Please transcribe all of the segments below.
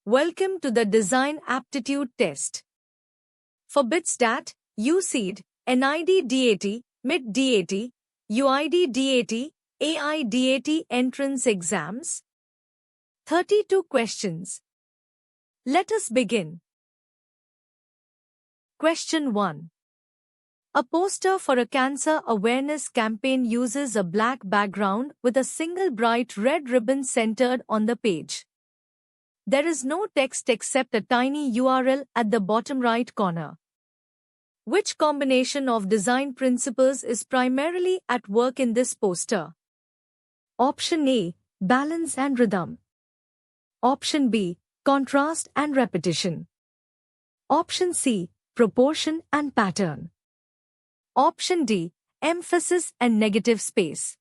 Welcome to the Design Aptitude Test. For BITSTAT, USEED, NID DAT, MIT DAT, UID DAT, AI DAT entrance exams. 32 questions. Let us begin. Question 1. A poster for a cancer awareness campaign uses a black background with a single bright red ribbon centered on the page. There is no text except a tiny URL at the bottom right corner. Which combination of design principles is primarily at work in this poster? Option A, balance and rhythm. Option B, contrast and repetition. Option C, proportion and pattern. Option D, emphasis and negative space.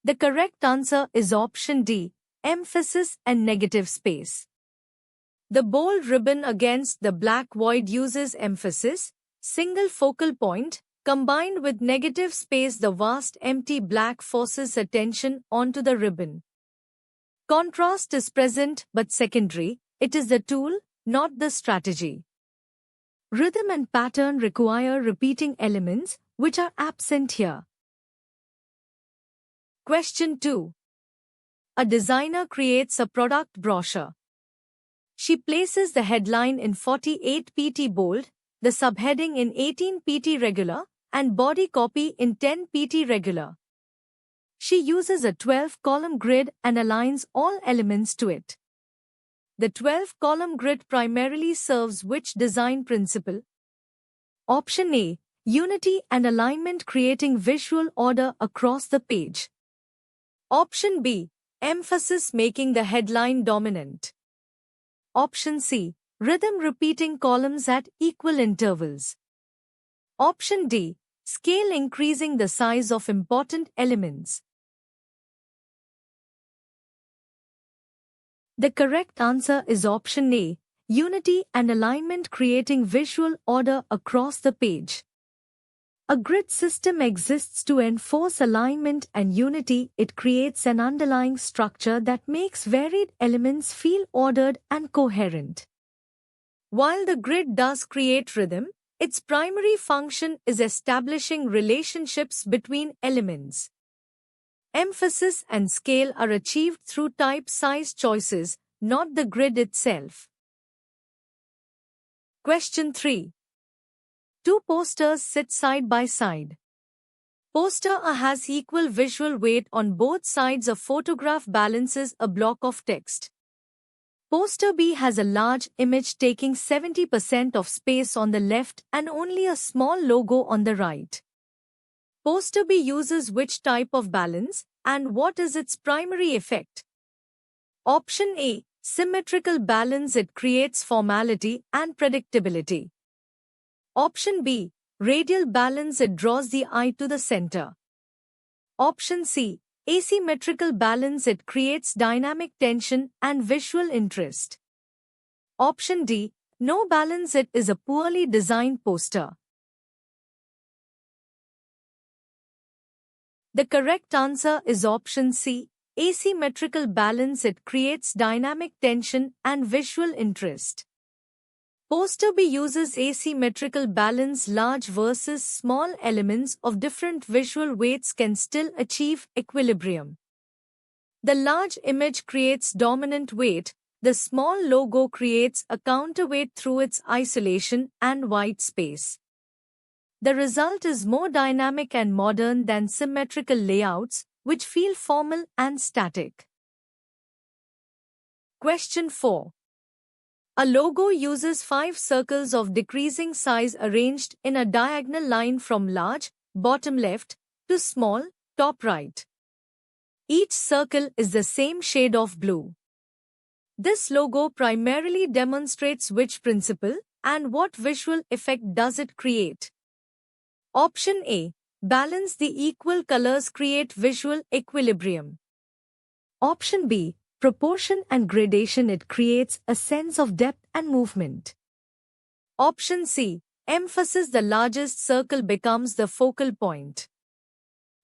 The correct answer is option D, emphasis and negative space. The bold ribbon against the black void uses emphasis, single focal point, combined with negative space. The vast empty black forces attention onto the ribbon. Contrast is present but secondary, it is the tool, not the strategy. Rhythm and pattern require repeating elements, which are absent here. Question 2. A designer creates a product brochure. She places the headline in 48 pt bold, the subheading in 18 pt regular, and body copy in 10 pt regular. She uses a 12-column grid and aligns all elements to it. The 12-column grid primarily serves which design principle? Option A, unity and alignment, creating visual order across the page. Option B, emphasis, making the headline dominant. Option C, rhythm, repeating columns at equal intervals. Option D, scale, increasing the size of important elements. The correct answer is option A, unity and alignment, creating visual order across the page. A grid system exists to enforce alignment and unity. It creates an underlying structure that makes varied elements feel ordered and coherent. While the grid does create rhythm, its primary function is establishing relationships between elements. Emphasis and scale are achieved through type size choices, not the grid itself. Question 3. Two posters sit side by side. Poster A has equal visual weight on both sides. A photograph balances a block of text. Poster B has a large image taking 70% of space on the left and only a small logo on the right. Poster B uses which type of balance, and what is its primary effect? Option A, symmetrical balance. It creates formality and predictability. Option B, radial balance. It draws the eye to the center. Option C, asymmetrical balance. It creates dynamic tension and visual interest. Option D, no balance. It is a poorly designed poster. The correct answer is option C, asymmetrical balance. It creates dynamic tension and visual interest. Poster B uses asymmetrical balance. Large versus small elements of different visual weights can still achieve equilibrium. The large image creates dominant weight, the small logo creates a counterweight through its isolation and white space. The result is more dynamic and modern than symmetrical layouts, which feel formal and static. Question 4. A logo uses 5 circles of decreasing size arranged in a diagonal line from large, bottom left, to small, top right. Each circle is the same shade of blue. This logo primarily demonstrates which principle, and what visual effect does it create? Option A, balance. The equal colors create visual equilibrium. Option B, proportion and gradation. It creates a sense of depth and movement. Option C, emphasis. The largest circle becomes the focal point.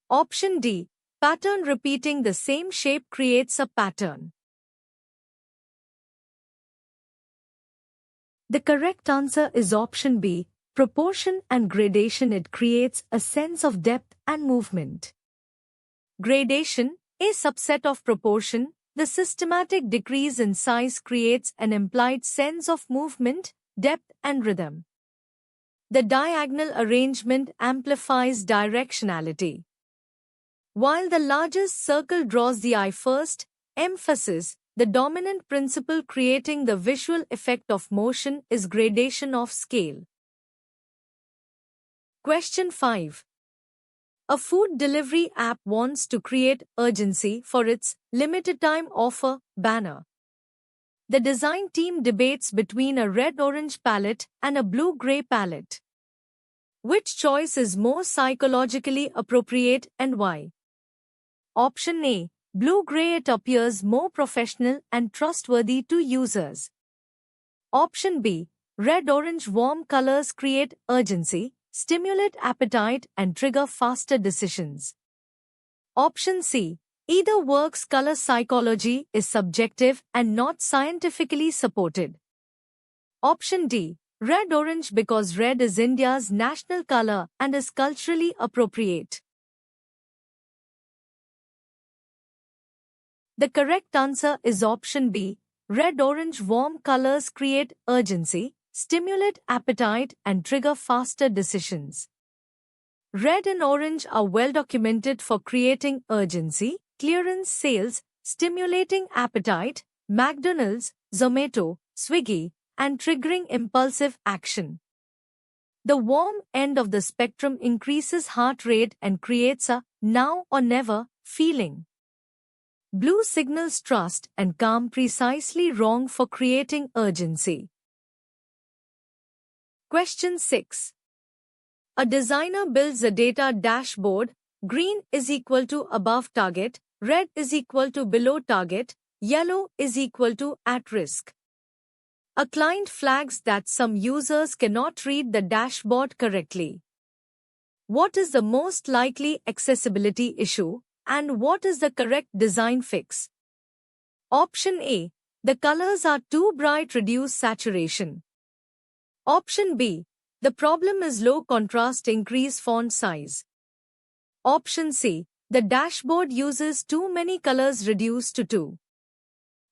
Option D, Pattern repeating the same shape creates a pattern. The correct answer is option B, proportion and gradation. It creates a sense of depth and movement. Gradation, a subset of proportion, the systematic decrease in size creates an implied sense of movement, depth and rhythm. The diagonal arrangement amplifies directionality. While the largest circle draws the eye first, emphasis, the dominant principle creating the visual effect of motion is gradation of scale. Question 5. A food delivery app wants to create urgency for its limited time offer banner. The design team debates between a red-orange palette and a blue-gray palette. Which choice is more psychologically appropriate and why? Option A, blue-gray. It appears more professional and trustworthy to users. Option B, red-orange. Warm colors create urgency, stimulate appetite and trigger faster decisions. Option C, either works. Color psychology is subjective and not scientifically supported. Option D, red-orange, because red is India's national color and is culturally appropriate. The correct answer is option B, red-orange. Warm colors create urgency, stimulate appetite and trigger faster decisions. Red and orange are well documented for creating urgency, clearance sales, stimulating appetite, McDonald's, Zomato, Swiggy, and triggering impulsive action. The warm end of the spectrum increases heart rate and creates a now or never feeling. Blue signals trust and calm. Precisely wrong for creating urgency. Question 6. A designer builds a data dashboard. Green is equal to above target, red is equal to below target, yellow is equal to at risk. A client flags that some users cannot read the dashboard correctly. What is the most likely accessibility issue, and what is the correct design fix? Option A, the colors are too bright. Reduce saturation. Option B, the problem is low contrast. Increase font size. Option C, the dashboard uses too many colors. Reduce to 2.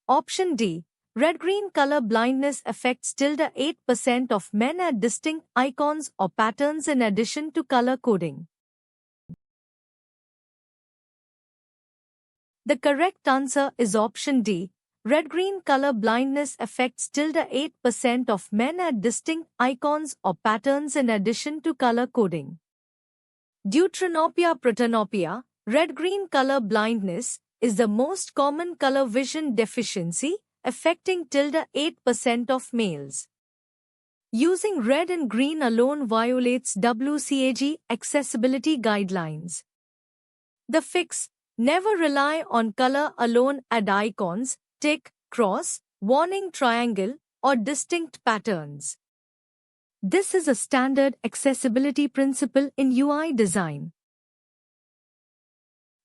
Option D, red-green color blindness affects 8% of men at distinct icons or patterns in addition to color coding. The correct answer is option D. Red-green color blindness affects 8% of men at distinct icons or patterns in addition to color coding. Deuteranopia protanopia, red-green color blindness, is the most common color vision deficiency, affecting 8% of males. Using red and green alone violates WCAG accessibility guidelines. The fix: never rely on color alone. Add icons, tick, cross, warning triangle, or distinct patterns. This is a standard accessibility principle in UI design.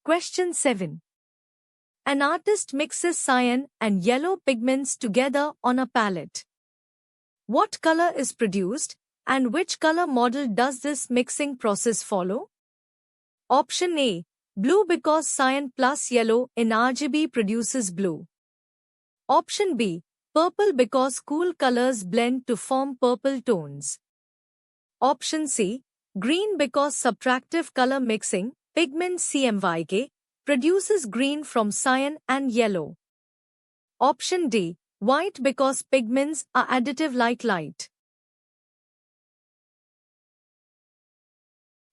Question 7. An artist mixes cyan and yellow pigments together on a palette. What color is produced, and which color model does this mixing process follow? Option A, blue, because cyan plus yellow in RGB produces blue. Option B, purple, because cool colors blend to form purple tones. Option C, green, because subtractive color mixing, pigment CMYK, produces green from cyan and yellow. Option D, white, because pigments are additive like light.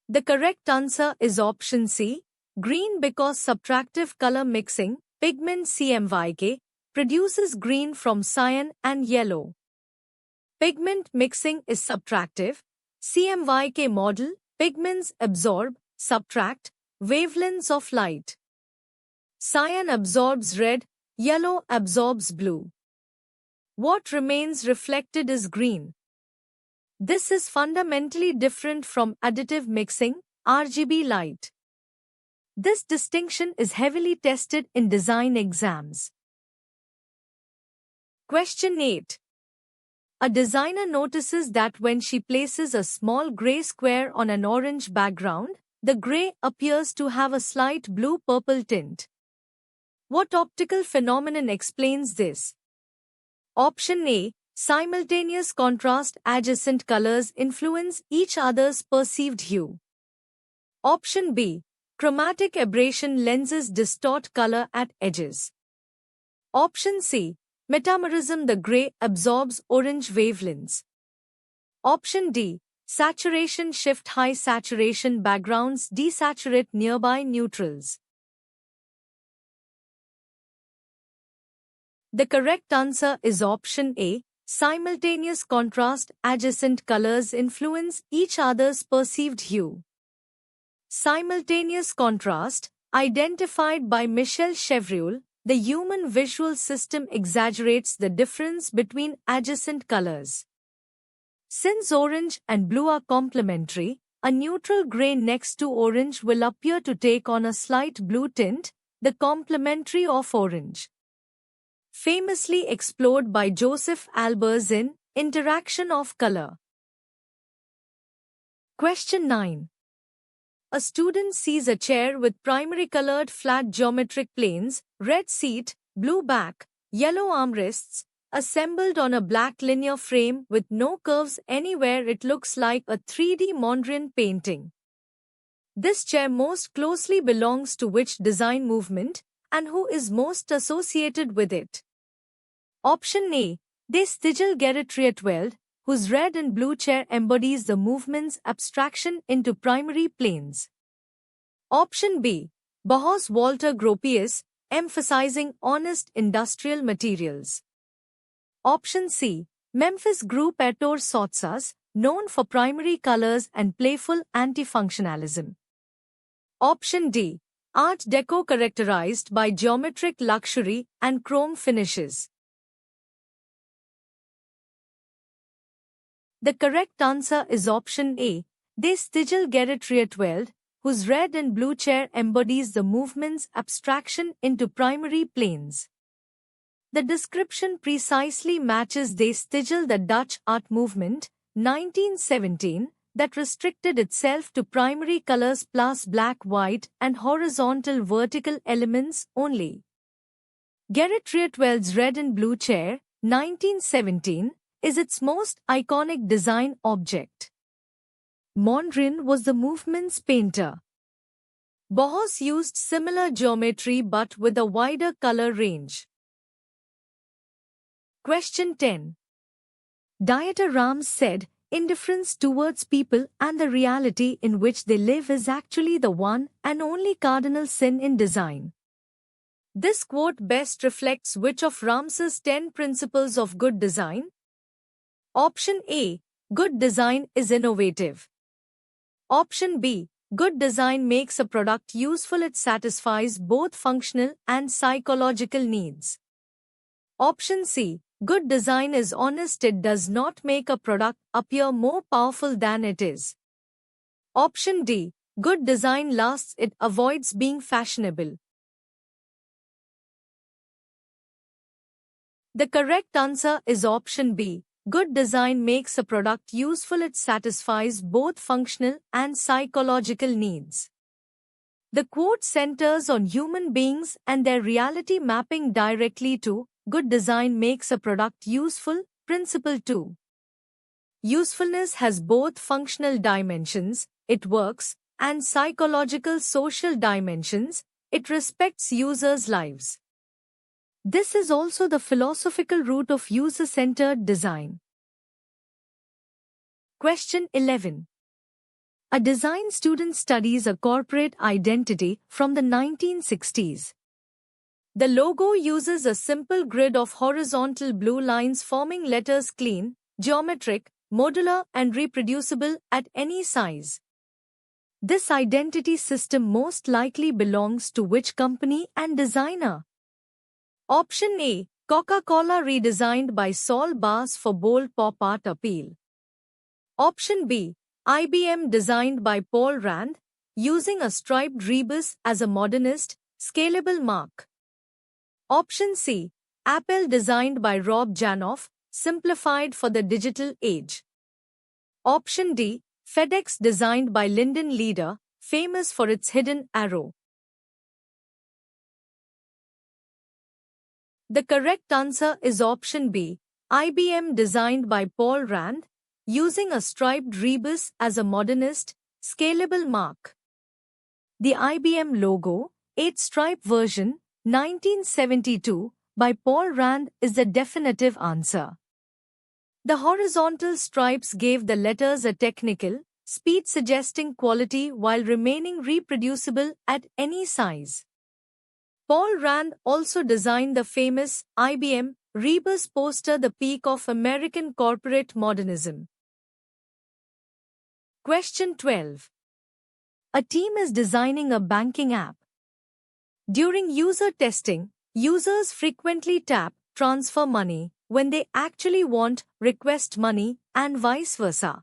The correct answer is option C, green, because subtractive color mixing, pigment CMYK, produces green from cyan and yellow. Pigment mixing is subtractive. CMYK model, pigments absorb, subtract, wavelengths of light. Cyan absorbs red, yellow absorbs blue. What remains reflected is green. This is fundamentally different from additive mixing, RGB light. This distinction is heavily tested in design exams. Question 8. A designer notices that when she places a small gray square on an orange background, the gray appears to have a slight blue-purple tint. What optical phenomenon explains this? Option A. Simultaneous contrast. Adjacent colors influence each other's perceived hue. Option B. Chromatic aberration. Lenses distort color at edges. Option C. Metamerism. The gray absorbs orange wavelengths. Option D. Saturation shift. High saturation backgrounds desaturate nearby neutrals. The correct answer is option A. Simultaneous contrast. Adjacent colors influence each other's perceived hue. Simultaneous contrast, identified by Michel Chevreul, the human visual system exaggerates the difference between adjacent colors. Since orange and blue are complementary, a neutral gray next to orange will appear to take on a slight blue tint, the complementary of orange. Famously explored by Joseph Albers in Interaction of Color. Question 9. A student sees a chair with primary colored flat geometric planes, red seat, blue back, yellow armrests, assembled on a black linear frame with no curves anywhere. It looks like a 3D Mondrian painting. This chair most closely belongs to which design movement, and who is most associated with it? Option A. De Stijl-Gerrit-Rietveld, whose red and blue chair embodies the movement's abstraction into primary planes. Option B. Bauhaus Walter Gropius, emphasizing honest industrial materials. Option C. Memphis Group Ettore Sottsass, known for primary colors and playful anti-functionalism. Option D. Art Deco, characterized by geometric luxury and chrome finishes. The correct answer is option A. De Stijl-Gerrit-Rietveld, whose red and blue chair embodies the movement's abstraction into primary planes. The description precisely matches De Stijl, the Dutch art movement, 1917, that restricted itself to primary colors plus black, white, and horizontal vertical elements only. Gerrit-Rietveld's red and blue chair, 1917, is its most iconic design object. Mondrian was the movement's painter. Bauhaus used similar geometry but with a wider color range. Question 10. Dieter Rams said, "Indifference towards people and the reality in which they live is actually the one and only cardinal sin in design." This quote best reflects which of Rams's 10 principles of good design? Option A. Good design is innovative. Option B. Good design makes a product useful. It satisfies both functional and psychological needs. Option C. Good design is honest. It does not make a product appear more powerful than it is. Option D. Good design lasts. It avoids being fashionable. The correct answer is option B. Good design makes a product useful. It satisfies both functional and psychological needs. The quote centers on human beings and their reality, mapping directly to good design makes a product useful. Principle 2. Usefulness has both functional dimensions, it works, and psychological social dimensions, it respects users' lives. This is also the philosophical root of user-centered design. Question 11. A design student studies a corporate identity from the 1960s. The logo uses a simple grid of horizontal blue lines forming letters, clean, geometric, modular, and reproducible at any size. This identity system most likely belongs to which company and designer? Option A. Coca-Cola, redesigned by Saul Bass for bold pop art appeal. Option B. IBM, designed by Paul Rand, using a striped rebus as a modernist, scalable mark. Option C. Apple designed by Rob Janoff, simplified for the digital age. Option D. FedEx designed by Lyndon Leader, famous for its hidden arrow. The correct answer is option B. IBM designed by Paul Rand, using a striped rebus as a modernist, scalable mark. The IBM logo, 8-stripe version, 1972, by Paul Rand is the definitive answer. The horizontal stripes gave the letters a technical, speed suggesting quality while remaining reproducible at any size. Paul Rand also designed the famous IBM rebus poster, the peak of American corporate modernism. Question 12. A team is designing a banking app. During user testing, users frequently tap transfer money when they actually want request money and vice versa.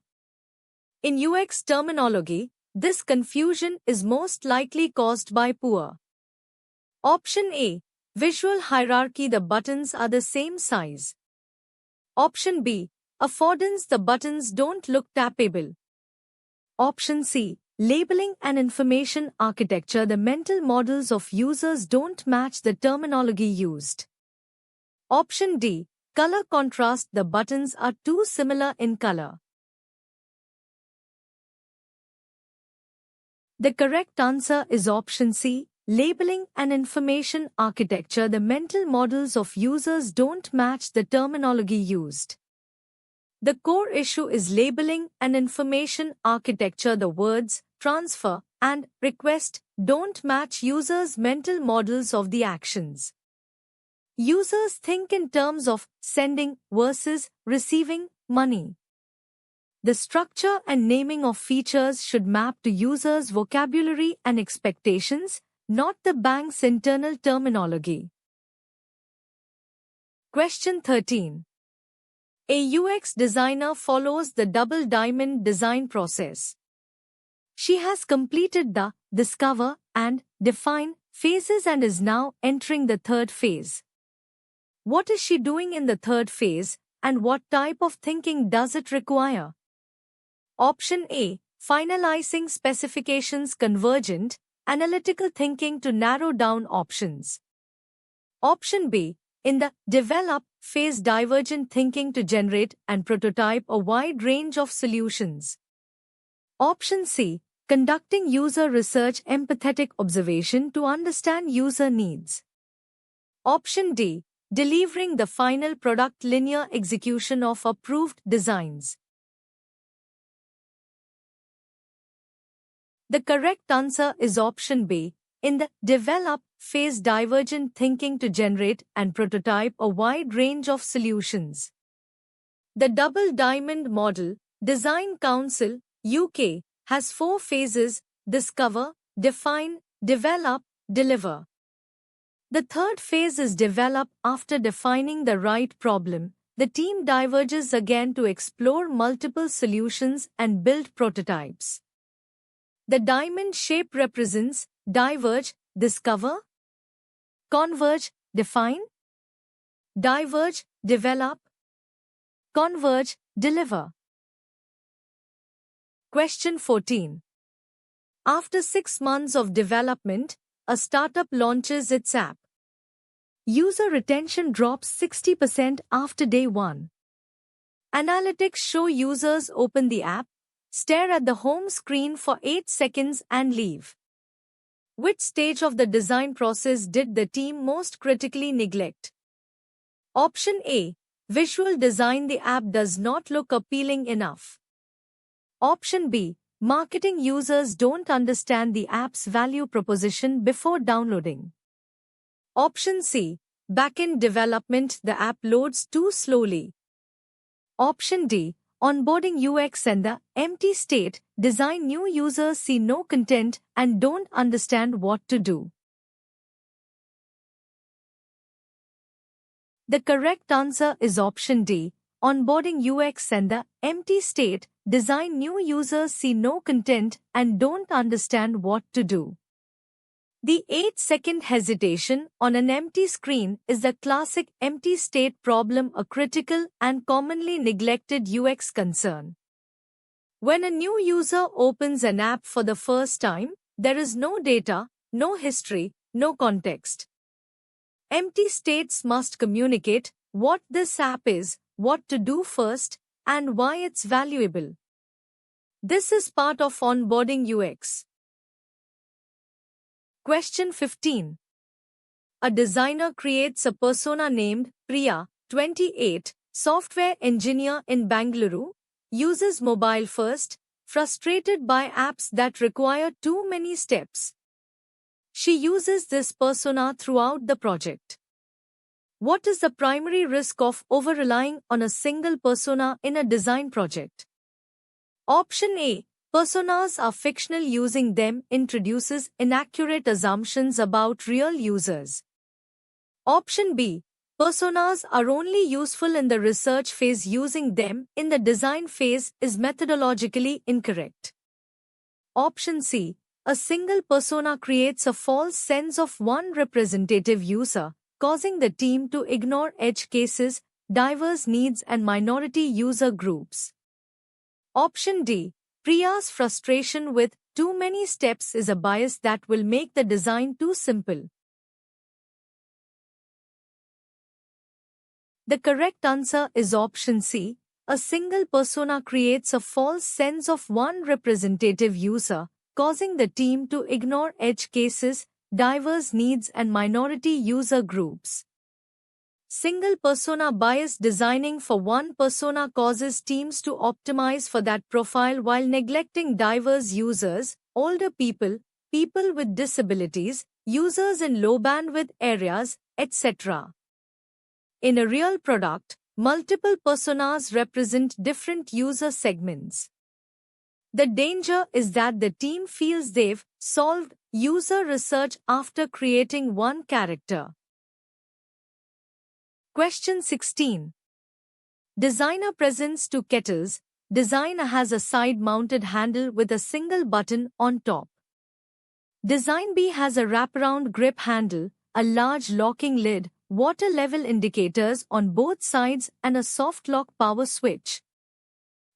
In UX terminology, this confusion is most likely caused by poor. Option A. Visual hierarchy, the buttons are the same size. Option B. Affordance, the buttons don't look tappable. Option C. Labeling and information architecture, the mental models of users don't match the terminology used. Option D. Color contrast, the buttons are too similar in color. The correct answer is option C. Labeling and information architecture, the mental models of users don't match the terminology used. The core issue is labeling and information architecture. The words transfer and request don't match users' mental models of the actions. Users think in terms of sending versus receiving money. The structure and naming of features should map to users' vocabulary and expectations, not the bank's internal terminology. Question 13. A UX designer follows the double diamond design process. She has completed the discover and define phases and is now entering the third phase. What is she doing in the third phase, and what type of thinking does it require? Option A. Finalizing specifications, convergent, analytical thinking to narrow down options. Option B. In the develop phase, divergent thinking to generate and prototype a wide range of solutions. Option C. Conducting user research, empathetic observation to understand user needs. Option D. Delivering the final product, linear execution of approved designs. The correct answer is option B. In the develop phase, divergent thinking to generate and prototype a wide range of solutions. The Double Diamond Model Design Council, UK, has 4 phases: discover, define, develop, deliver. The third phase is develop. After defining the right problem, the team diverges again to explore multiple solutions and build prototypes. The diamond shape represents diverge, discover, converge, define, diverge, develop, converge, deliver. Question 14. After 6 months of development, a startup launches its app. User retention drops 60% after day 1. Analytics show users open the app, stare at the home screen for 8 seconds and leave. Which stage of the design process did the team most critically neglect? Option A. Visual design, the app does not look appealing enough. Option B. Marketing, users don't understand the app's value proposition before downloading. Option C. Backend development, the app loads too slowly. Option D. Onboarding UX and the empty state design, new users see no content and don't understand what to do. The correct answer is option D. onboarding UX and the empty state, design. New users see no content and don't understand what to do. The 8-second hesitation on an empty screen is the classic empty state problem, a critical and commonly neglected UX concern. When a new user opens an app for the first time, there is no data, no history, no context. Empty states must communicate what this app is, what to do first, and why it's valuable. This is part of onboarding UX. Question 15. A designer creates a persona named Priya, 28, software engineer in Bangalore, uses mobile first, frustrated by apps that require too many steps. She uses this persona throughout the project. What is the primary risk of over-relying on a single persona in a design project? Option A. Personas are fictional. Using them introduces inaccurate assumptions about real users. Option B. Personas are only useful in the research phase. Using them in the design phase is methodologically incorrect. Option C. A single persona creates a false sense of one representative user, causing the team to ignore edge cases, diverse needs, and minority user groups. Option D. Priya's frustration with too many steps is a bias that will make the design too simple. The correct answer is option C. A single persona creates a false sense of one representative user, causing the team to ignore edge cases, diverse needs, and minority user groups. Single persona bias. Designing for one persona causes teams to optimize for that profile while neglecting diverse users, older people, people with disabilities, users in low bandwidth areas, etc. In a real product, multiple personas represent different user segments. The danger is that the team feels they've solved user research after creating one character. Question 16. Designer presents two kettles. Designer has a side-mounted handle with a single button on top. Design B has a wraparound grip handle, a large locking lid, water level indicators on both sides, and a soft lock power switch.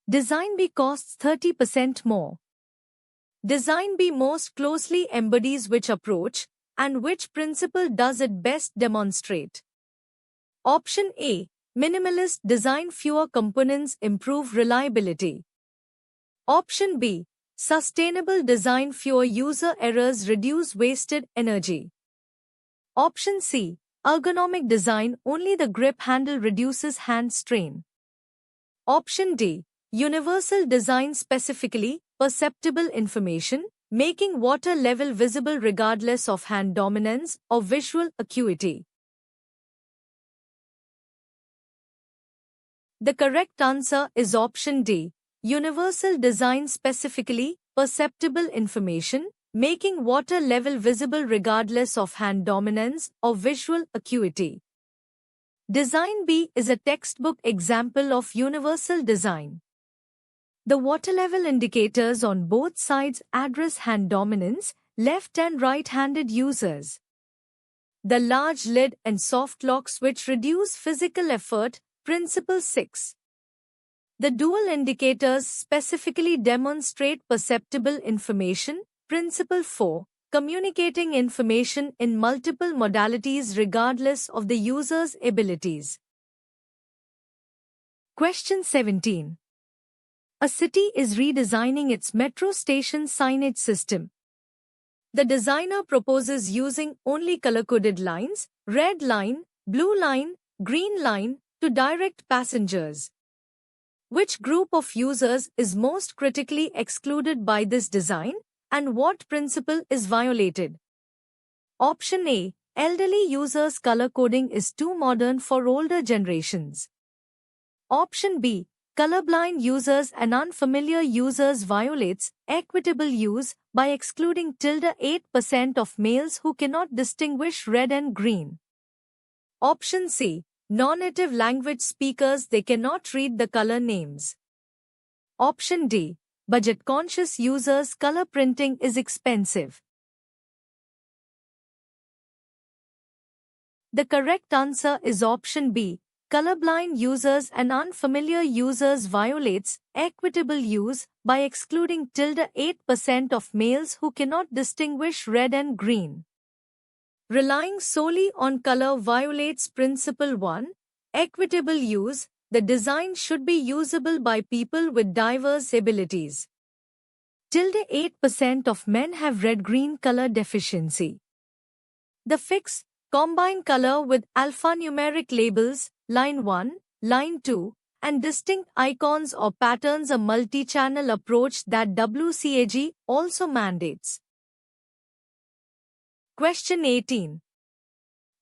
Design B costs 30% more. Design B most closely embodies which approach, and which principle does it best demonstrate? Option A. Minimalist design. Fewer components improve reliability. Option B. Sustainable design. Fewer user errors reduce wasted energy. Option C. Ergonomic design. Only the grip handle reduces hand strain. Option D. Universal design. Specifically perceptible information, making water level visible regardless of hand dominance or visual acuity. The correct answer is option D. Universal design. Specifically perceptible information, making water level visible regardless of hand dominance or visual acuity. Design B is a textbook example of universal design. The water level indicators on both sides address hand dominance, left and right-handed users. The large lid and soft lock switch reduce physical effort. Principle 6. The dual indicators specifically demonstrate perceptible information. Principle 4. Communicating information in multiple modalities regardless of the user's abilities. Question 17. A city is redesigning its metro station signage system. The designer proposes using only color-coded lines, red line, blue line, green line, to direct passengers. Which group of users is most critically excluded by this design, and what principle is violated? Option A. Elderly users. Color coding is too modern for older generations. Option B. Colorblind users and unfamiliar users violates equitable use by excluding 8% of males who cannot distinguish red and green. Option C. non-native language speakers they cannot read the color names. Option D. Budget-conscious users color printing is expensive. The correct answer is option B. Colorblind users and unfamiliar users violates equitable use by excluding 8% of males who cannot distinguish red and green. Relying solely on color violates Principle 1. Equitable use. The design should be usable by people with diverse abilities. 8% of men have red-green color deficiency. The fix. Combine color with alphanumeric labels, line 1, line 2, and distinct icons or patterns, a multi-channel approach that WCAG also mandates. Question 18.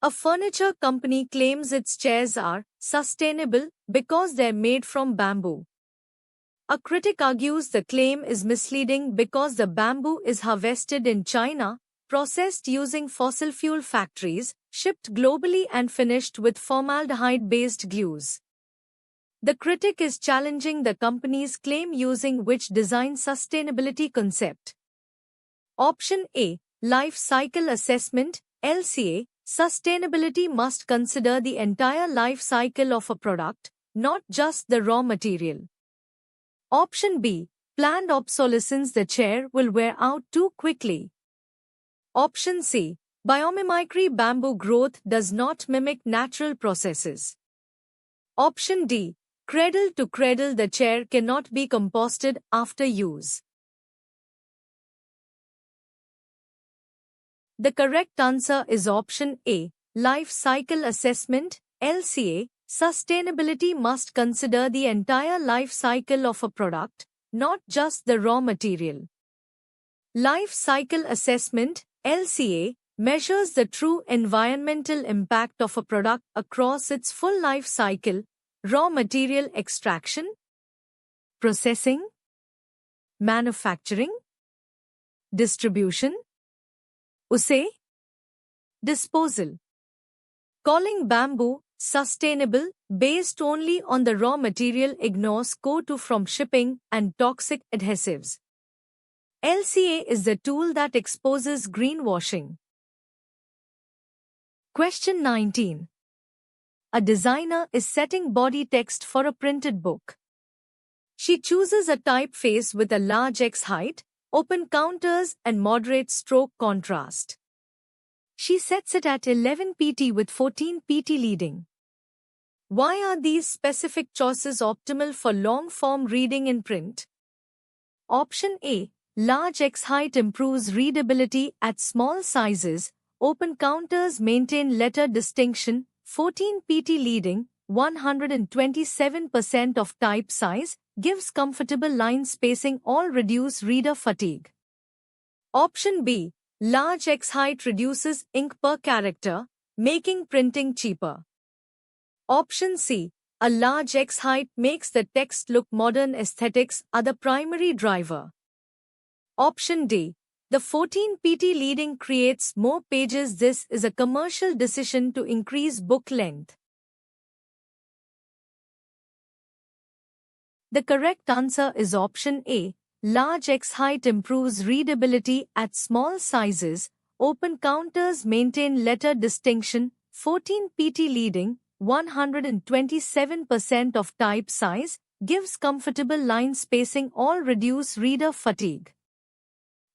A furniture company claims its chairs are sustainable because they're made from bamboo. A critic argues the claim is misleading because the bamboo is harvested in China, processed using fossil fuel factories, shipped globally and finished with formaldehyde-based glues. The critic is challenging the company's claim using which design sustainability concept? Option A. Life Cycle Assessment, LCA. Sustainability must consider the entire life cycle of a product, not just the raw material. Option B. Planned obsolescence, the chair will wear out too quickly. Option C. Biomimicry, bamboo growth does not mimic natural processes. Option D. Cradle to cradle, the chair cannot be composted after use. The correct answer is option A. Life Cycle Assessment, LCA. Sustainability must consider the entire life cycle of a product, not just the raw material. Life Cycle Assessment, LCA, measures the true environmental impact of a product across its full life cycle: raw material extraction, processing, manufacturing, distribution, disposal. Calling bamboo sustainable based only on the raw material ignores CO2 from shipping and toxic adhesives. LCA is the tool that exposes greenwashing. Question 19. A designer is setting body text for a printed book. She chooses a typeface with a large X height, open counters and moderate stroke contrast. She sets it at 11 pt with 14 pt leading. Why are these specific choices optimal for long-form reading in print? Option A. Large X height improves readability at small sizes. Open counters maintain letter distinction. 14 pt leading, 127% of type size, gives comfortable line spacing, all reduce reader fatigue. Option B. Large X height reduces ink per character, making printing cheaper. Option C. A large X height makes the text look modern. Aesthetics are the primary driver. Option D. The 14 pt leading creates more pages. This is a commercial decision to increase book length. The correct answer is option A. Large X height improves readability at small sizes. Open counters maintain letter distinction. 14 pt leading, 127% of type size, gives comfortable line spacing, all reduce reader fatigue.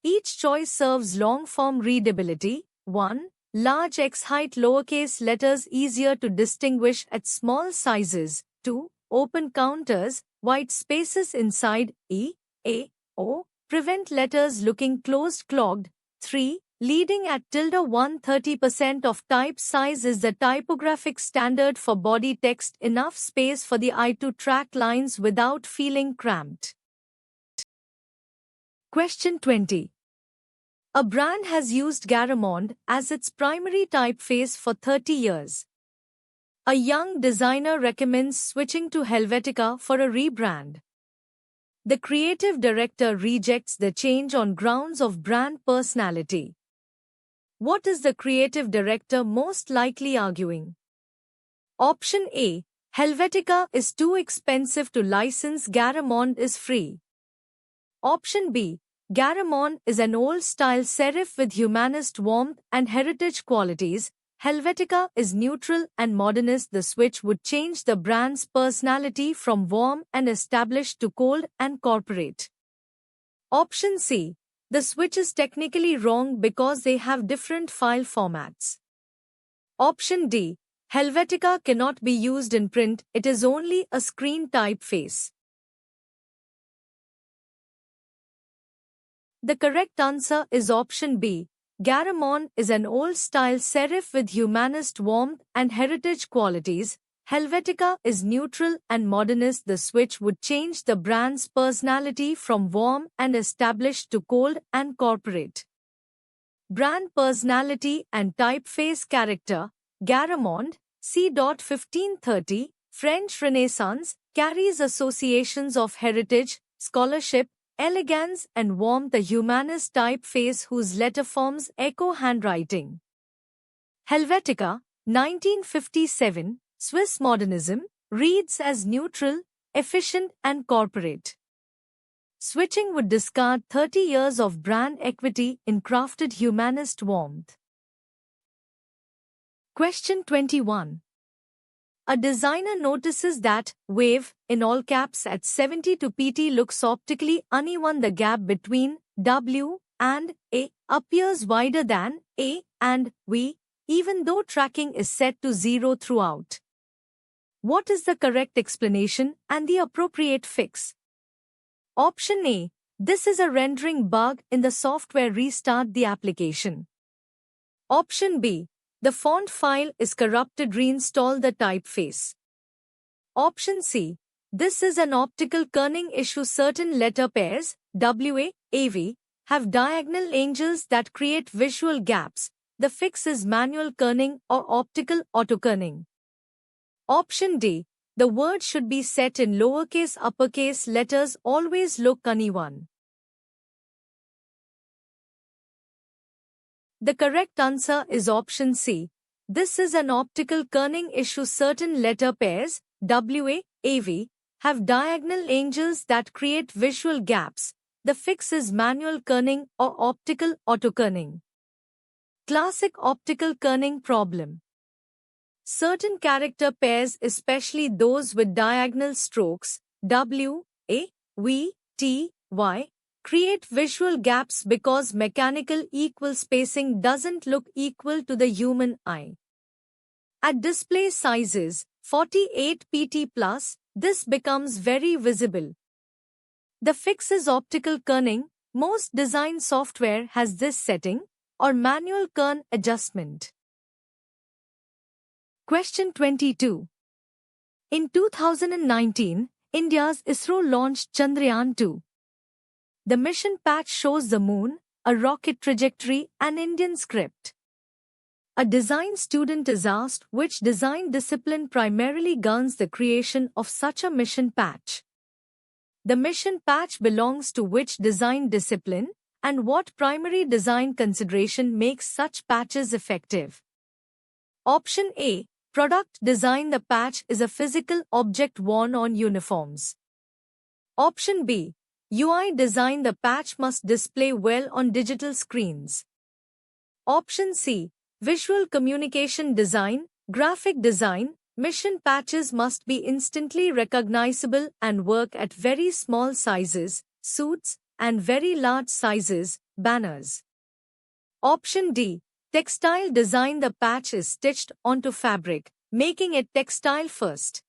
Each choice serves long-form readability. 1. Large X height, lowercase letters easier to distinguish at small sizes. 2. Open counters, white spaces inside E, A, O, prevent letters looking closed clogged. 3. Leading at 130% of type size is the typographic standard for body text, enough space for the eye to track lines without feeling cramped. Question 20. A brand has used Garamond as its primary typeface for 30 years. A young designer recommends switching to Helvetica for a rebrand. The creative director rejects the change on grounds of brand personality. What is the creative director most likely arguing? Option A. Helvetica is too expensive to license. Garamond is free. Option B. Garamond is an old-style serif with humanist warmth and heritage qualities. Helvetica is neutral and modernist. The switch would change the brand's personality from warm and established to cold and corporate. Option C. The switch is technically wrong because they have different file formats. Option D. Helvetica cannot be used in print, it is only a screen typeface. The correct answer is option B. Garamond is an old-style serif with humanist warmth and heritage qualities. Helvetica is neutral and modernist. The switch would change the brand's personality from warm and established to cold and corporate. Brand personality and typeface character. Garamond, c. 1530, French Renaissance, carries associations of heritage, scholarship, elegance and warmth. The humanist typeface whose letterforms echo handwriting. Helvetica, 1957, Swiss modernism, reads as neutral, efficient and corporate. Switching would discard 30 years of brand equity in crafted humanist warmth. Question 21. A designer notices that wave, in all caps at 72 pt looks optically uneven. The gap between W and A appears wider than A and V, even though tracking is set to 0 throughout. What is the correct explanation and the appropriate fix? Option A. This is a rendering bug in the software. Restart the application. Option B. The font file is corrupted. Reinstall the typeface. Option C. This is an optical kerning issue. Certain letter pairs, WA, AV, have diagonal angles that create visual gaps. The fix is manual kerning or optical auto-kerning. Option D. The word should be set in lowercase uppercase letters. Always look uneven. The correct answer is option C. This is an optical kerning issue. Certain letter pairs, WA, AV, have diagonal angles that create visual gaps. The fix is manual kerning or optical auto-kerning. Classic optical kerning problem. Certain character pairs, especially those with diagonal strokes, W, A, V, T, Y, create visual gaps because mechanical equal spacing doesn't look equal to the human eye. At display sizes 48 pt plus, this becomes very visible. The fix is optical kerning. Most design software has this setting, or manual kern adjustment. Question 22. In 2019, India's ISRO launched Chandrayaan-2. The mission patch shows the moon, a rocket trajectory, and Indian script. A design student is asked which design discipline primarily governs the creation of such a mission patch. The mission patch belongs to which design discipline, and what primary design consideration makes such patches effective? Option A. Product design. The patch is a physical object worn on uniforms. Option B. UI design. The patch must display well on digital screens. Option C. Visual communication design, graphic design. Mission patches must be instantly recognizable and work at very small sizes, suits, and very large sizes, banners. Option D. Textile design. The patch is stitched onto fabric, making it textile first.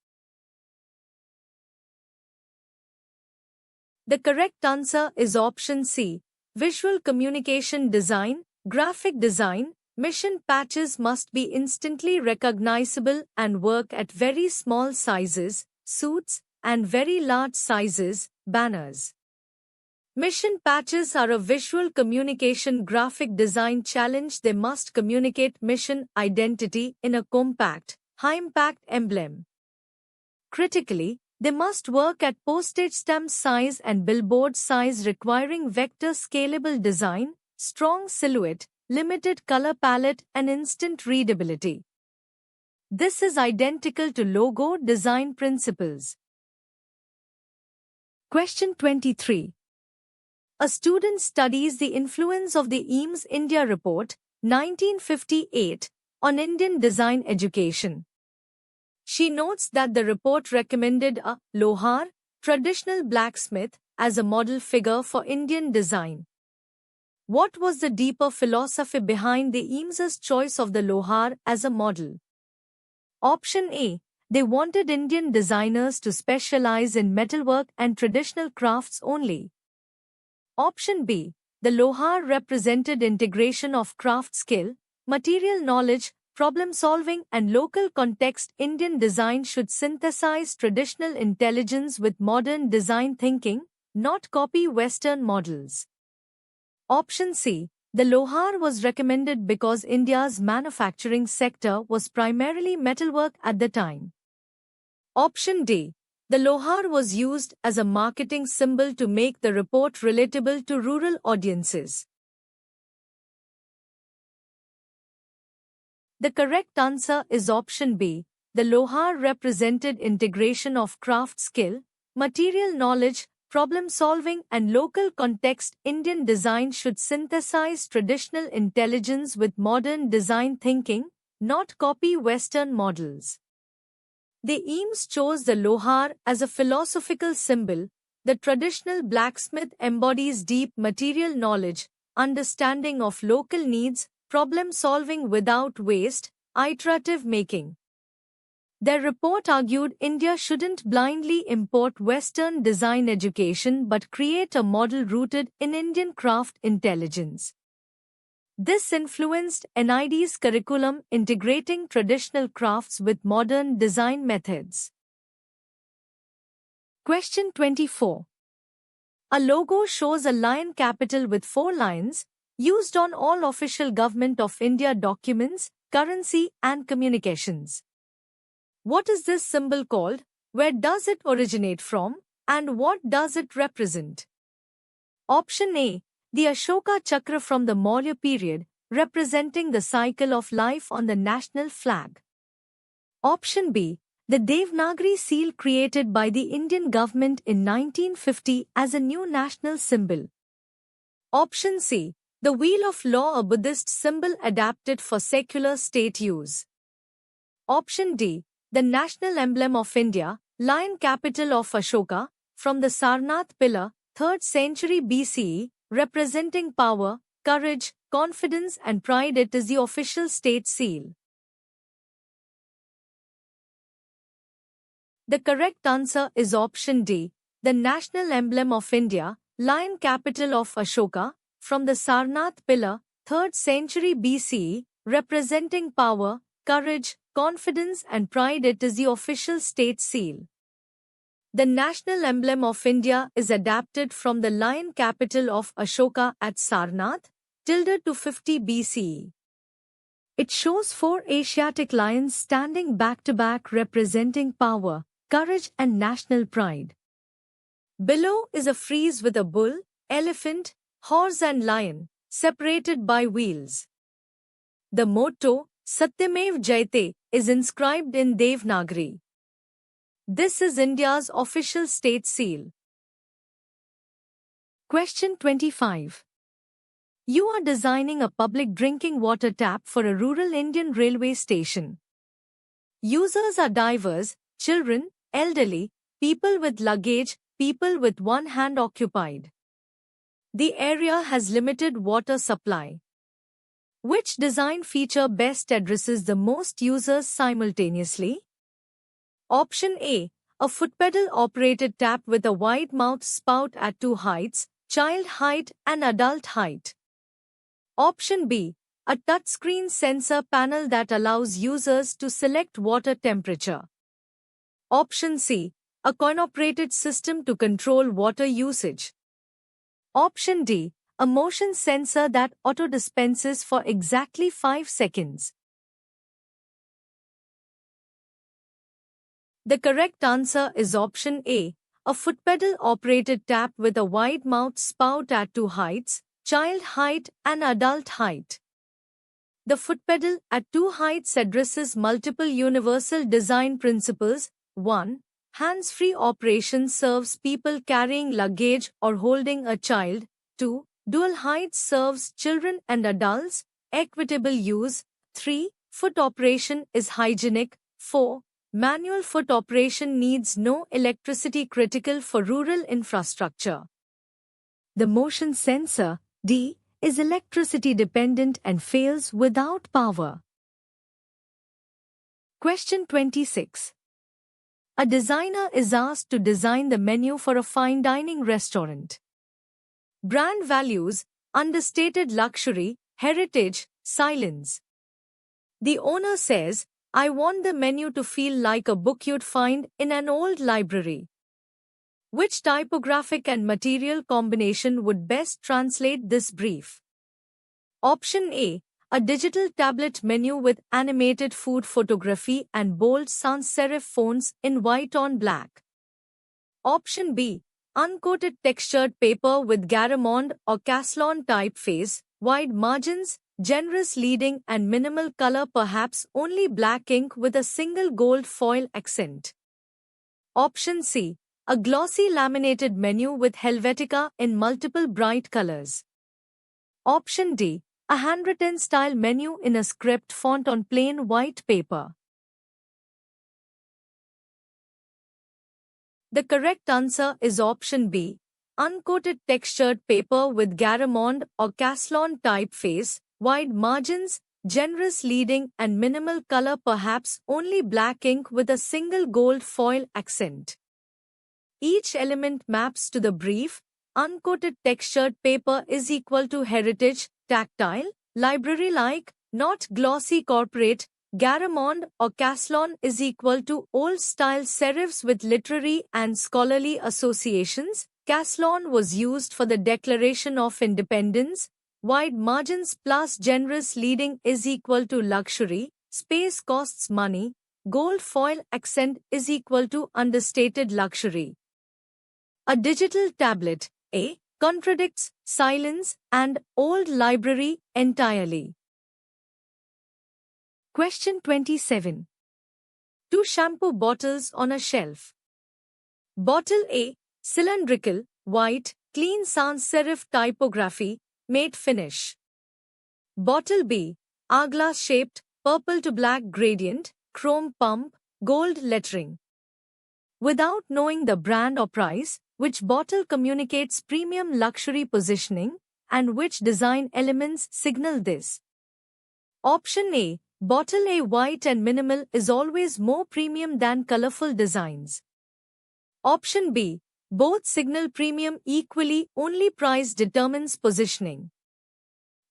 The correct answer is option C. Visual communication design, graphic design. Mission patches must be instantly recognizable and work at very small sizes, suits, and very large sizes, banners. Mission patches are a visual communication graphic design challenge. They must communicate mission identity in a compact, high-impact emblem. Critically, they must work at postage stamp size and billboard size, requiring vector scalable design, strong silhouette, limited color palette, and instant readability. This is identical to logo design principles. Question 23. A student studies the influence of the Eames India Report, 1958, on Indian design education. She notes that the report recommended a lohar, traditional blacksmith, as a model figure for Indian design. What was the deeper philosophy behind the Eames's choice of the lohar as a model? Option A. They wanted Indian designers to specialize in metalwork and traditional crafts only. Option B. The lohar represented integration of craft skill, material knowledge, problem-solving and local context. Indian design should synthesize traditional intelligence with modern design thinking, not copy Western models. Option C. The lohar was recommended because India's manufacturing sector was primarily metalwork at the time. Option D. The lohar was used as a marketing symbol to make the report relatable to rural audiences. The correct answer is option B. The lohar represented integration of craft skill, material knowledge, problem-solving and local context. Indian design should synthesize traditional intelligence with modern design thinking, not copy Western models. The Eames chose the lohar as a philosophical symbol. The traditional blacksmith embodies deep material knowledge, understanding of local needs, problem-solving without waste, iterative making. Their report argued India shouldn't blindly import Western design education but create a model rooted in Indian craft intelligence. This influenced NID's curriculum, integrating traditional crafts with modern design methods. Question 24. A logo shows a lion capital with 4 lions, used on all official Government of India documents, currency and communications. What is this symbol called? Where does it originate from? And what does it represent? Option A. The Ashoka Chakra from the Maurya period, representing the cycle of life on the national flag. Option B. The Devanagari seal created by the Indian government in 1950 as a new national symbol. Option C. The Wheel of Law, a Buddhist symbol adapted for secular state use. Option D. The national emblem of India, lion capital of Ashoka, from the Sarnath pillar, 3rd century BCE, representing power, courage, confidence and pride. It is the official state seal. The correct answer is option D. The national emblem of India, lion capital of Ashoka, from the Sarnath pillar, 3rd century BCE, representing power, courage, confidence and pride. It is the official state seal. The national emblem of India is adapted from the lion capital of Ashoka at Sarnath, 250 BCE. It shows 4 Asiatic lions standing back to back, representing power, courage and national pride. Below is a frieze with a bull, elephant, horse and lion, separated by wheels. The motto, Satyamev Jayate, is inscribed in Devanagari. This is India's official state seal. Question 25. You are designing a public drinking water tap for a rural Indian railway station. Users are diverse: children, elderly, people with luggage, people with one hand occupied. The area has limited water supply. Which design feature best addresses the most users simultaneously? Option A. A foot pedal operated tap with a wide mouth spout at 2 heights, child height and adult height. Option B. A touchscreen sensor panel that allows users to select water temperature. Option C. A coin-operated system to control water usage. Option D. A motion sensor that auto-dispenses for exactly 5 seconds. The correct answer is option A. A foot pedal operated tap with a wide mouth spout at 2 heights, child height and adult height. The foot pedal at two heights addresses multiple universal design principles. 1. Hands-free operation serves people carrying luggage or holding a child. 2. Dual heights serves children and adults. Equitable use. 3. Foot operation is hygienic. 4. Manual foot operation needs no electricity, critical for rural infrastructure. The motion sensor, D, is electricity dependent and fails without power. Question 26. A designer is asked to design the menu for a fine dining restaurant. Brand values: understated luxury, heritage, silence. The owner says, "I want the menu to feel like a book you'd find in an old library." Which typographic and material combination would best translate this brief? Option A, a digital tablet menu with animated food photography and bold sans serif fonts in white on black. Option B, uncoated textured paper with Garamond or Caslon typeface, wide margins, generous leading and minimal color, perhaps only black ink with a single gold foil accent. Option C, a glossy laminated menu with Helvetica in multiple bright colors. Option D, a handwritten style menu in a script font on plain white paper. The correct answer is option B, uncoated textured paper with Garamond or Caslon typeface, wide margins, generous leading and minimal color, perhaps only black ink with a single gold foil accent. Each element maps to the brief. Uncoated textured paper is equal to heritage, tactile, library-like, not glossy corporate. Garamond or Caslon is equal to old-style serifs with literary and scholarly associations. Caslon was used for the Declaration of Independence. Wide margins plus generous leading is equal to luxury. Space costs money. Gold foil accent is equal to understated luxury. A digital tablet, A, contradicts silence and old library entirely. Question 27. Two shampoo bottles on a shelf. Bottle A, cylindrical, white, clean sans serif typography, matte finish. Bottle B, hourglass-shaped, purple to black gradient, chrome pump, gold lettering. Without knowing the brand or price, which bottle communicates premium luxury positioning, and which design elements signal this? Option A, bottle A, white and minimal, is always more premium than colorful designs. Option B, both signal premium equally, only price determines positioning.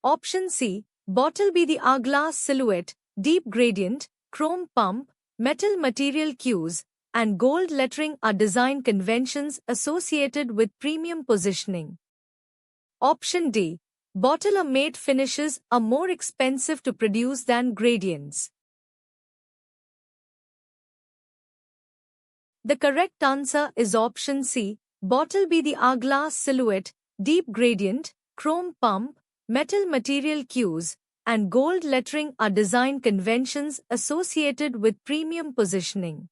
Option C, bottle B, the hourglass silhouette, deep gradient, chrome pump, metal material cues, and gold lettering are design conventions associated with premium positioning. Option D, bottle or matte finishes are more expensive to produce than gradients. The correct answer is option C, bottle B, the hourglass silhouette, deep gradient, chrome pump, metal material cues, and gold lettering are design conventions associated with premium positioning.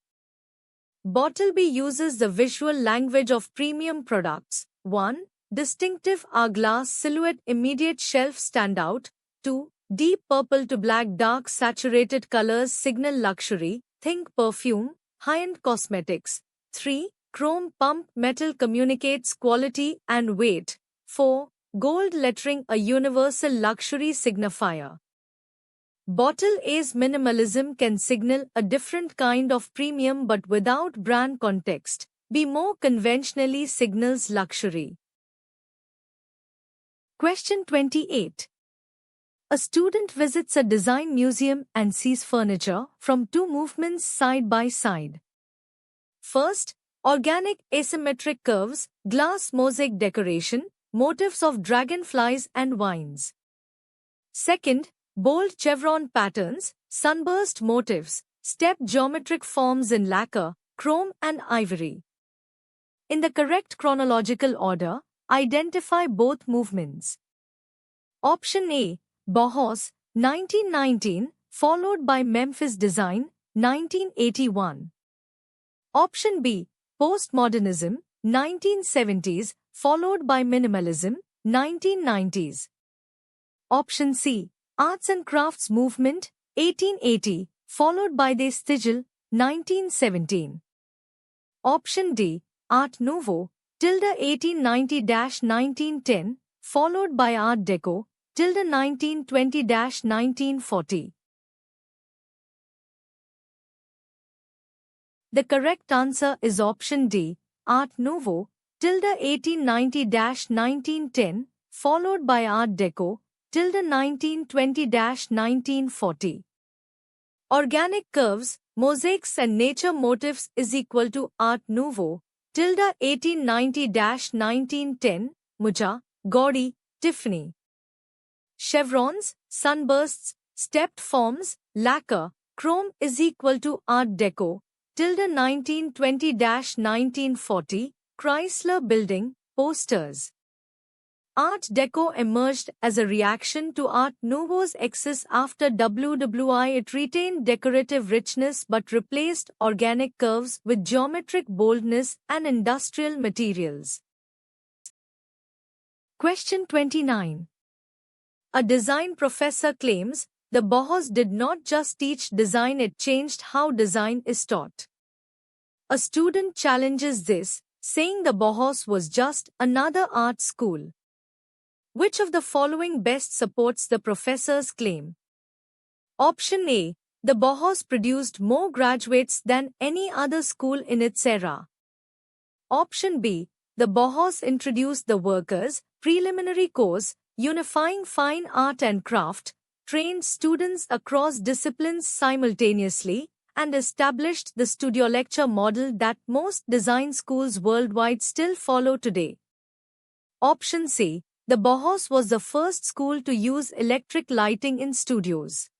Bottle B uses the visual language of premium products. 1. Distinctive hourglass silhouette, immediate shelf standout. 2. Deep purple to black dark saturated colors signal luxury, think perfume, high-end cosmetics. 3. Chrome pump metal communicates quality and weight. 4. Gold lettering, a universal luxury signifier. Bottle A's minimalism can signal a different kind of premium, but without brand context. B more conventionally signals luxury. Question 28. A student visits a design museum and sees furniture from two movements side by side. First, organic asymmetric curves, glass mosaic decoration, motifs of dragonflies and vines. Second, bold chevron patterns, sunburst motifs, stepped geometric forms in lacquer, chrome and ivory. In the correct chronological order, identify both movements. Option A, Bauhaus, 1919, followed by Memphis Design, 1981. Option B, Postmodernism, 1970s, followed by Minimalism, 1990s. Option C, Arts and Crafts Movement, 1880, followed by De Stijl, 1917. Option D, Art Nouveau, 1890-1910, followed by Art Deco, 1920-1940. The correct answer is option D, Art Nouveau, 1890-1910, followed by Art Deco, 1920-1940. Organic curves, mosaics and nature motifs is equal to Art Nouveau, 1890-1910, Mucha, Gaudi, Tiffany. Chevrons, sunbursts, stepped forms, lacquer, chrome is equal to Art Deco, 1920-1940, Chrysler Building, posters. Art Deco emerged as a reaction to Art Nouveau's excess after WWI. It retained decorative richness but replaced organic curves with geometric boldness and industrial materials. Question 29. A design professor claims the Bauhaus did not just teach design, it changed how design is taught. A student challenges this, saying the Bauhaus was just another art school. Which of the following best supports the professor's claim? Option A, the Bauhaus produced more graduates than any other school in its era. Option B, the Bauhaus introduced the workers' preliminary course, unifying fine art and craft, trained students across disciplines simultaneously, and established the studio lecture model that most design schools worldwide still follow today. Option C, the Bauhaus was the first school to use electric lighting in studios.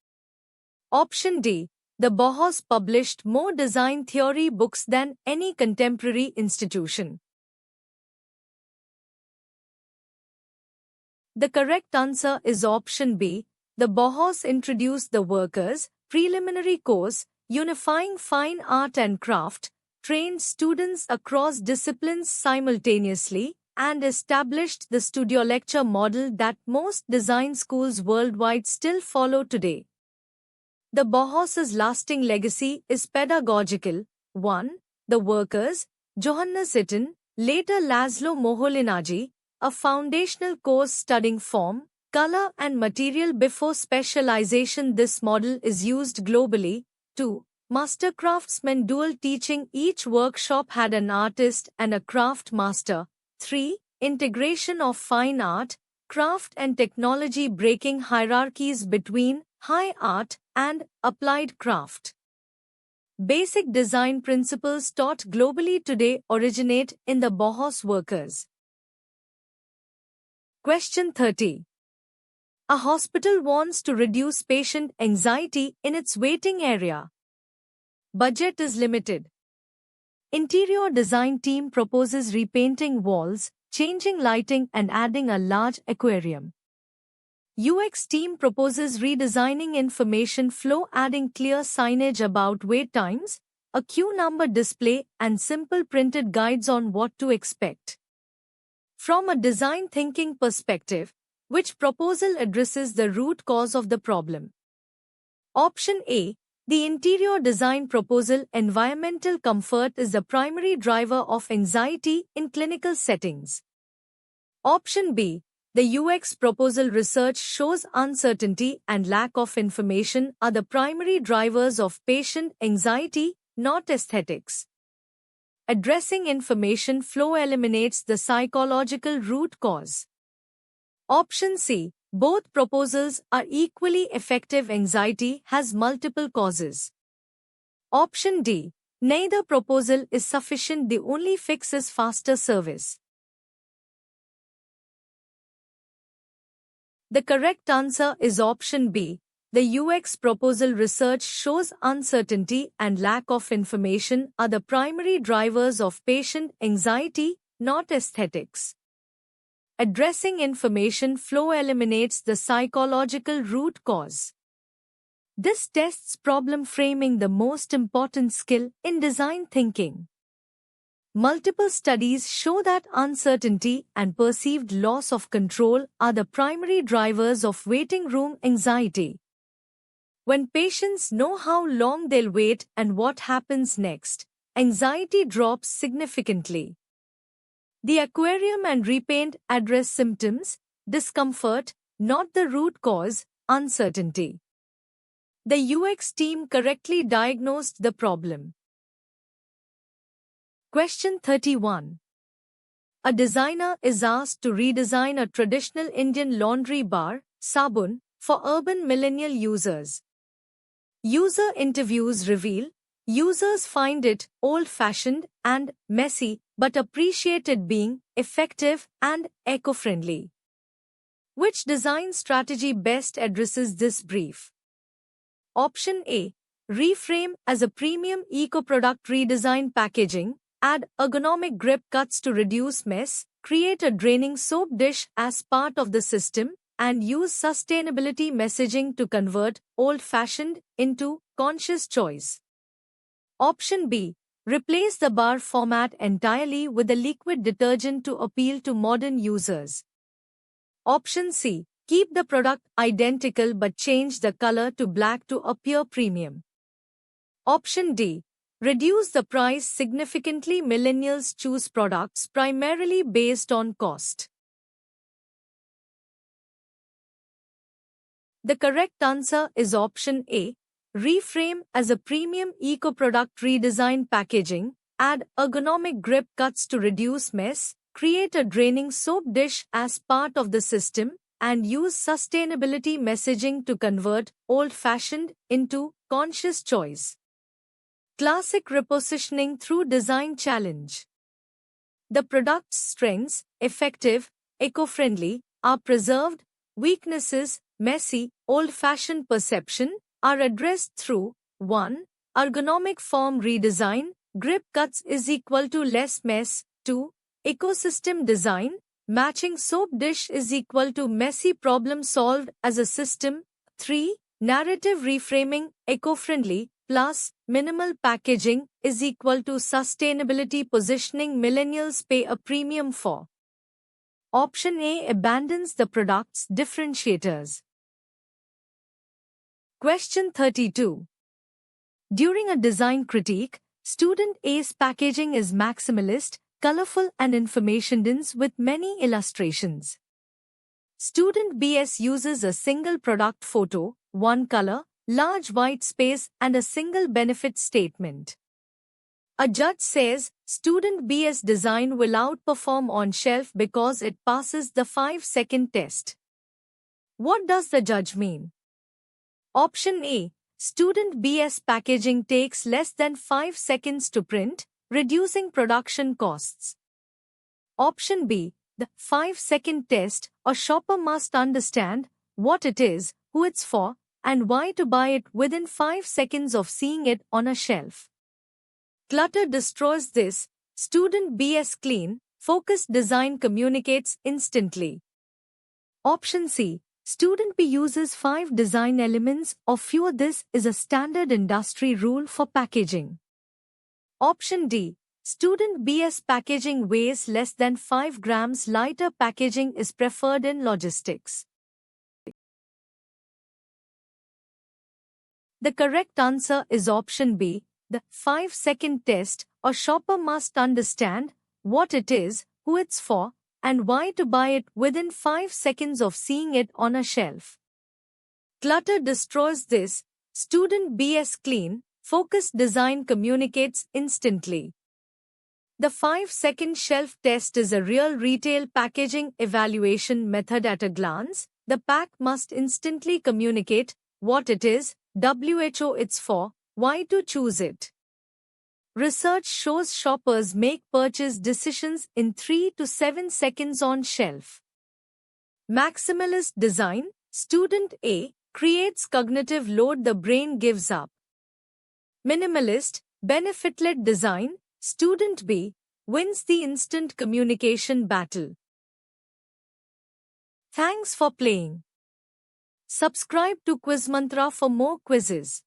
Option D, the Bauhaus published more design theory books than any contemporary institution. The correct answer is option B, the Bauhaus introduced the workers' preliminary course, unifying fine art and craft, trained students across disciplines simultaneously, and established the studio lecture model that most design schools worldwide still follow today. The Bauhaus's lasting legacy is pedagogical. 1. The workers, Johannes Itten, later Laszlo Moholy-Nagy, a foundational course studying form, color and material before specialization. This model is used globally. 2. Master craftsmen dual teaching. Each workshop had an artist and a craft master. 3. Integration of fine art, craft and technology, breaking hierarchies between high art and applied craft. Basic design principles taught globally today originate in the Bauhaus workers. Question 30. A hospital wants to reduce patient anxiety in its waiting area. Budget is limited. Interior design team proposes repainting walls, changing lighting and adding a large aquarium. UX team proposes redesigning information flow, adding clear signage about wait times, a queue number display and simple printed guides on what to expect. From a design thinking perspective, which proposal addresses the root cause of the problem? Option A, the interior design proposal. Environmental comfort is the primary driver of anxiety in clinical settings. Option B, the UX proposal. Research shows uncertainty and lack of information are the primary drivers of patient anxiety, not aesthetics. Addressing information flow eliminates the psychological root cause. Option C, both proposals are equally effective. Anxiety has multiple causes. Option D, neither proposal is sufficient. The only fix is faster service. The correct answer is option B. The UX proposal. Research shows uncertainty and lack of information are the primary drivers of patient anxiety, not aesthetics. addressing information flow eliminates the psychological root cause. This tests problem framing, the most important skill in design thinking. Multiple studies show that uncertainty and perceived loss of control are the primary drivers of waiting room anxiety. When patients know how long they'll wait and what happens next, anxiety drops significantly. The aquarium and repaint address symptoms, discomfort, not the root cause, uncertainty. The UX team correctly diagnosed the problem. Question 31. A designer is asked to redesign a traditional Indian laundry bar, sabun, for urban millennial users. User interviews reveal, users find it old-fashioned and messy but appreciate it being effective and eco-friendly. Which design strategy best addresses this brief? Option A. Reframe as a premium eco-product, redesign packaging, add ergonomic grip cuts to reduce mess, create a draining soap dish as part of the system, and use sustainability messaging to convert old-fashioned into conscious choice. Option B. Replace the bar format entirely with a liquid detergent to appeal to modern users. Option C. Keep the product identical but change the color to black to appear premium. Option D. Reduce the price significantly. Millennials choose products primarily based on cost. The correct answer is option A. Reframe as a premium eco-product, redesign packaging, add ergonomic grip cuts to reduce mess, create a draining soap dish as part of the system, and use sustainability messaging to convert old-fashioned into conscious choice. Classic repositioning through design challenge. The product's strengths, effective, eco-friendly, are preserved. Weaknesses, messy, old-fashioned perception, are addressed through 1. Ergonomic form redesign, grip cuts is equal to less mess. 2. Ecosystem design, matching soap dish is equal to messy, problem solved as a system. 3. Narrative reframing, eco-friendly plus minimal packaging is equal to sustainability positioning, millennials pay a premium for. Option A abandons the product's differentiators. Question 32. During a design critique, student A's packaging is maximalist, colorful and information-dense with many illustrations. Student B's uses a single product photo, one color, large white space and a single benefit statement. A judge says, student B's design will outperform on shelf because it passes the 5-second test. What does the judge mean? Option A. Student B's packaging takes less than 5 seconds to print, reducing production costs. Option B. The 5-second test, a shopper must understand what it is, who it's for, and why to buy it within 5 seconds of seeing it on a shelf. Clutter destroys this. Student B's clean, focused design communicates instantly. Option C. Student B uses 5 design elements or fewer. This is a standard industry rule for packaging. Option D. Student B's packaging weighs less than 5 grams. Lighter packaging is preferred in logistics. The correct answer is option B. The 5-second test, a shopper must understand what it is, who it's for, and why to buy it within 5 seconds of seeing it on a shelf. Clutter destroys this. Student B's clean, focused design communicates instantly. The 5-second shelf test is a real retail packaging evaluation method. At a glance, the pack must instantly communicate what it is, who it's for, why to choose it. Research shows shoppers make purchase decisions in 3 to 7 seconds on shelf. Maximalist design, student A, creates cognitive load the brain gives up. Minimalist, benefit-led design, student B, wins the instant communication battle. Thanks for playing. Subscribe to Quiz Mantra for more quizzes.